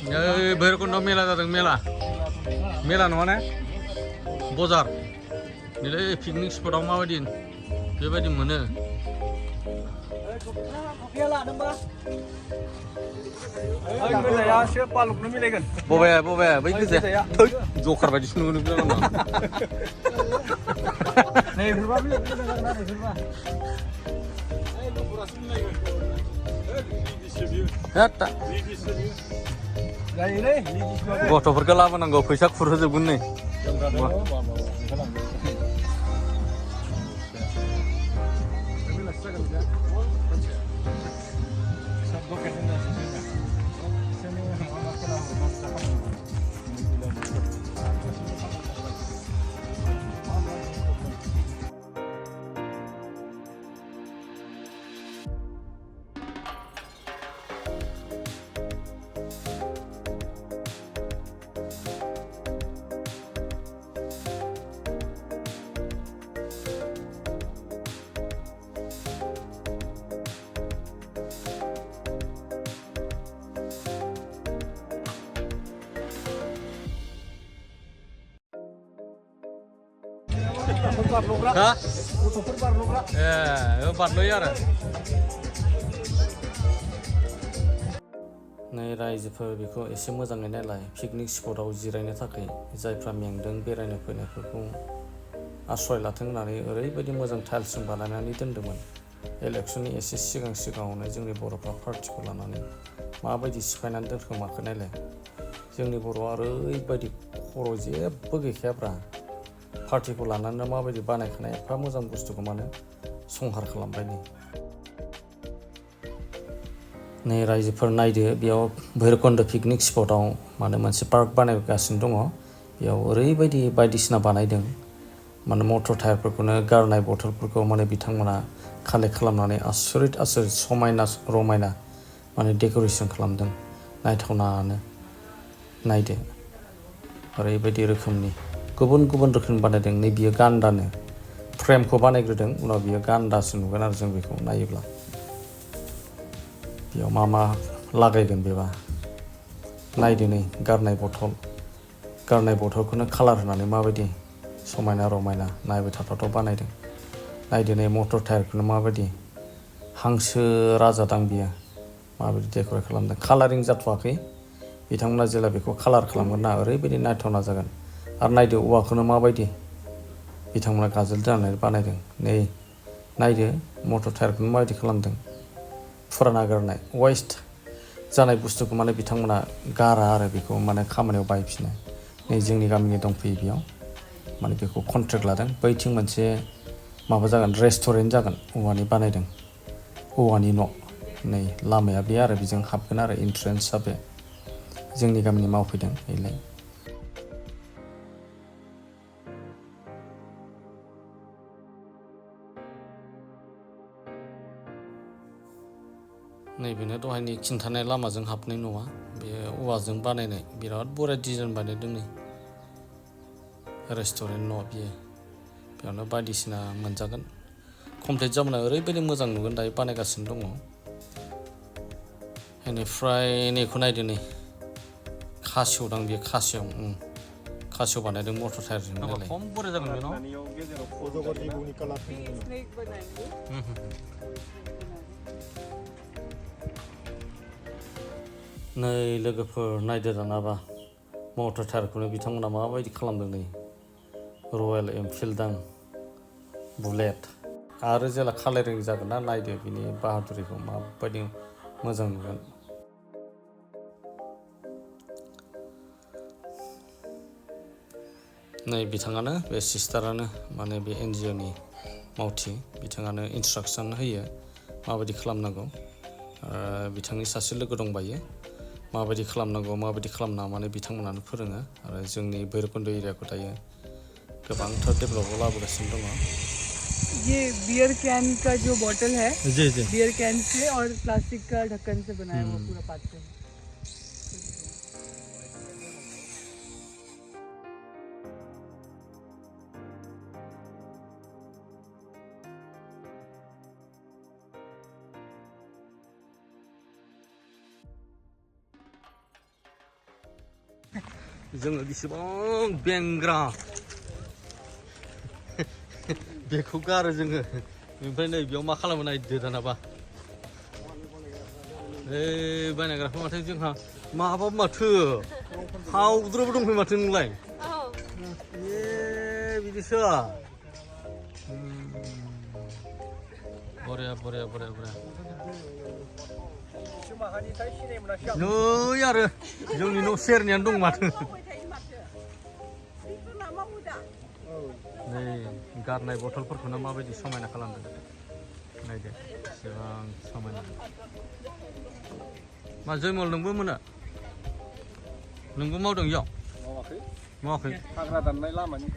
भैरबकुंड मेला जादों मेला मेला नङा ने बजार नैलै पिकनिक स्पटआव माबायदि बेबायदि मोनो बबाया बबाया बै गोजाया जकार बायदिसो नुनो गोनां गथ'फोरखौ लाबोनांगौ फैसा खुरहोजोबगोन नै Ha? बारल'यो आरो नै रायजोफोर बेखौ एसे मोजाङै नायलाय पिकनिक स्पटआव जिरायनो थाखाय जायफ्रा मेंदों बेरायनो फैनायफोरखौ आश्रय लाथों होननानै ओरैबायदि मोजां टाइल्सजों बानायनानै दोन्दोंमोन इलेक्सननि एसे सिगाङावनो जोंनि बर'फ्रा पार्टिखौ लानानै माबायदि सिफायनानै दोनखोमाखो नायलाय जोंनि बर'आ ओरैबायदि खर' जेबो गैखायाब्रा पार्टिखौ लानानै माबायदि बानायखानाय एफा मोजां बुस्थुखौ मानो संहार खालामबाय नै रायजोफोर नायदो बेयाव भैरबकुंड पिकनिक स्पटआव माने मोनसे पार्क बानायगासिनो दङ बेयाव ओरैबायदि बायदिसिना बानायदों माने मटर टायारफोरखौनो गारनाय बथलफोरखौ माने बिथांमोना कालेक्ट खालामनानै आसरित समायना रमायना माने डेक'रेसन खालामदों नायथावनानो नायदो ओरैबायदि रोखोमनि गुबुन गुबुन रोखोमनि बानायदों नै बियो गान्दानो फ्रेमखौ बानायग्रोदों उनाव बियो गान्दासो नुगोन आरो जों बेखौ नायोब्ला बेयाव मा लागायगोन बेबा नायदो नै गारनाय बथलखौनो कालार होनानै माबायदि समायना रमायना नायबाय थाथावथाव बानायदों नायदो नै मटर टायारखौनो माबायदि हांसो राजादां बियो माबायदि डेक'रेट खालामदों कालारिं जाथ'वाखै बिथांमोना जेला बेखौ कालार खालामगोन ना ओरैबायदि नायथावना जागोन आरो नायदो औवाखौनो माबायदि बिथांमोना गाजोल दोननानै बानायदों नै नायदो मटर टायारखौनो माबायदि खालामदों फुराना गारनाय वेस्ट जानाय बुस्थुखौ माने बिथांमोना गारा आरो बेखौ माने खामानियाव बाहायफिनो नै जोंनि गामिनि दंफैयो बेयाव माने बेखौ कन्ट्रेक्ट लादों बैथिं मोनसे माबा जागोन रेस्टुरेन्ट जागोन औवानि बानायदों औवानि न' नै लामाया बे आरो बेजों हाबगोन आरो इन्ट्रेन्सआ बे जोंनि गामिनि मावफैदों बेलाय नैबेनो दहायनि खिन्थानाय लामाजों हाबनाय नङा बे औवाजों बानायनाय बिराद बरिया डिजाइन बानायदों नै रेस्टुरेन्ट न' बियो बेयावनो बायदिसिना मोनजागोन कमप्लिट जाब्ला ओरैबायदि मोजां नुगोन दायो बानायगासिनो दङ बेनिफ्राय नैखौ नायदो नै खासिवदां बेयो खासिव बानायदों मटर टायारजों नालाय खम बरिया जागोन बे नै लोगोफोर नायदो दानाबा मटर टायारखौनो बिथांमोना माबायदि खालामदों नै रयेल एनफिल्डदां बुलेट आरो जेला कालारिं जागोन ना नायदो बिनि बाहादुरिखौ माबायदि मोजां नुगोन नै बिथाङानो बे सिस्टारानो माने बे एनजिअनि मावथि बिथाङानो इन्सट्राक्सन होयो माबायदि खालामनांगौ बिथांनि सासे लोगो दंबायो माबायदि खालामनांगौ माबायदि खालामनाङा माने बिथांमोनानो फोरोङो आरो जोंनि भैरबकुंड एरियाखौ दायो गोबांथार डेभेलपआव लाबोगासिनो दङ ये बियर कैन का जो बॉटल है बियर कैन से और प्लास्टिक का ढक्कन से बनाया हुआ पूरा पात्र जोङो बेसेबां बेंग्रा बेखौ गारो जोङो ओमफ्राय नै बेयाव मा खालामो नायदो दानाबा बानायग्राखौ माथो जोंहा माबा माथो हावद्रबो दंफैयो माथो नोंलाय बिदिसो बरिया बरिया बरिया बरिया नै आरो जोंनि न' सेरनियानो दं माथो नै गारनाय बथलफोरखौनो माबायदि समायना खालामदों नायदो बेसेबां समायना मा जयमल नोंबो मोनो नोंबो मावदों इयाव मावाखै हाग्रा दाननाय लामानि